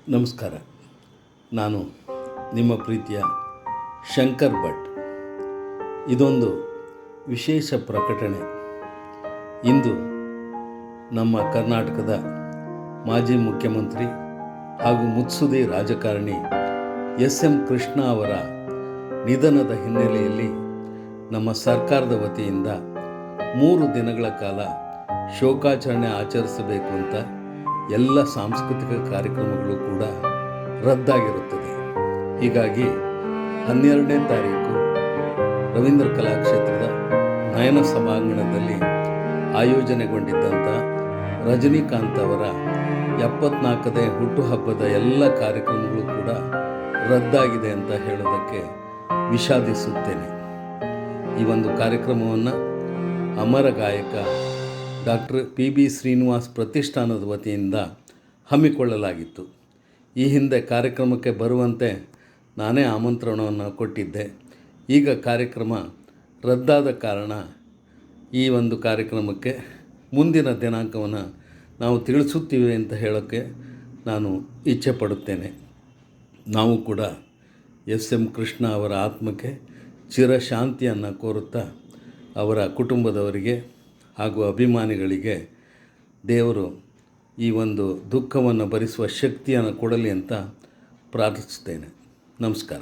ನಮಸ್ಕಾರ. ನಾನು ನಿಮ್ಮ ಪ್ರೀತಿಯ ಶಂಕರ್ ಭಟ್. ಇದೊಂದು ವಿಶೇಷ ಪ್ರಕಟಣೆ. ಇಂದು ನಮ್ಮ ಕರ್ನಾಟಕದ ಮಾಜಿ ಮುಖ್ಯಮಂತ್ರಿ ಹಾಗೂ ಮುತ್ಸದ್ದಿ ರಾಜಕಾರಣಿ ಎಸ್.ಎಂ. ಕೃಷ್ಣ ಅವರ ನಿಧನದ ಹಿನ್ನೆಲೆಯಲ್ಲಿ ನಮ್ಮ ಸರ್ಕಾರದ ವತಿಯಿಂದ 3 ದಿನಗಳ ಕಾಲ ಶೋಕಾಚರಣೆ ಆಚರಿಸಬೇಕು ಅಂತ ಎಲ್ಲ ಸಾಂಸ್ಕೃತಿಕ ಕಾರ್ಯಕ್ರಮಗಳು ಕೂಡ ರದ್ದಾಗಿರುತ್ತದೆ. ಹೀಗಾಗಿ 12ನೇ ತಾರೀಕು ರವೀಂದ್ರ ಕಲಾಕ್ಷೇತ್ರದ ನಯನ ಸಭಾಂಗಣದಲ್ಲಿ ಆಯೋಜನೆಗೊಂಡಿದ್ದಂಥ ರಜನಿಕಾಂತ್ ಅವರ 74ನೇ ಹುಟ್ಟುಹಬ್ಬದ ಎಲ್ಲ ಕಾರ್ಯಕ್ರಮಗಳು ಕೂಡ ರದ್ದಾಗಿದೆ ಅಂತ ಹೇಳೋದಕ್ಕೆ ವಿಷಾದಿಸುತ್ತೇನೆ. ಈ ಒಂದು ಕಾರ್ಯಕ್ರಮವನ್ನು ಅಮರ ಗಾಯಕ ಡಾಕ್ಟರ್ ಪಿ.ಬಿ. ಶ್ರೀನಿವಾಸ್ ಪ್ರತಿಷ್ಠಾನದ ವತಿಯಿಂದ ಹಮ್ಮಿಕೊಳ್ಳಲಾಗಿತ್ತು. ಈ ಹಿಂದೆ ಕಾರ್ಯಕ್ರಮಕ್ಕೆ ಬರುವಂತೆ ನಾನೇ ಆಮಂತ್ರಣವನ್ನು ಕೊಟ್ಟಿದ್ದೆ. ಈಗ ಕಾರ್ಯಕ್ರಮ ರದ್ದಾದ ಕಾರಣ ಈ ಒಂದು ಕಾರ್ಯಕ್ರಮಕ್ಕೆ ಮುಂದಿನ ದಿನಾಂಕವನ್ನು ನಾವು ತಿಳಿಸುತ್ತೀವಿ ಅಂತ ಹೇಳೋಕ್ಕೆ ನಾನು ಇಚ್ಛೆ ಪಡುತ್ತೇನೆ. ನಾವು ಕೂಡ ಎಸ್.ಎಂ. ಕೃಷ್ಣ ಅವರ ಆತ್ಮಕ್ಕೆ ಚಿರಶಾಂತಿಯನ್ನು ಕೋರುತ್ತಾ ಅವರ ಕುಟುಂಬದವರಿಗೆ ಹಾಗೂ ಅಭಿಮಾನಿಗಳಿಗೆ ದೇವರು ಈ ಒಂದು ದುಃಖವನ್ನು ಭರಿಸುವ ಶಕ್ತಿಯನ್ನು ಕೊಡಲಿ ಅಂತ ಪ್ರಾರ್ಥಿಸುತ್ತೇನೆ. ನಮಸ್ಕಾರ.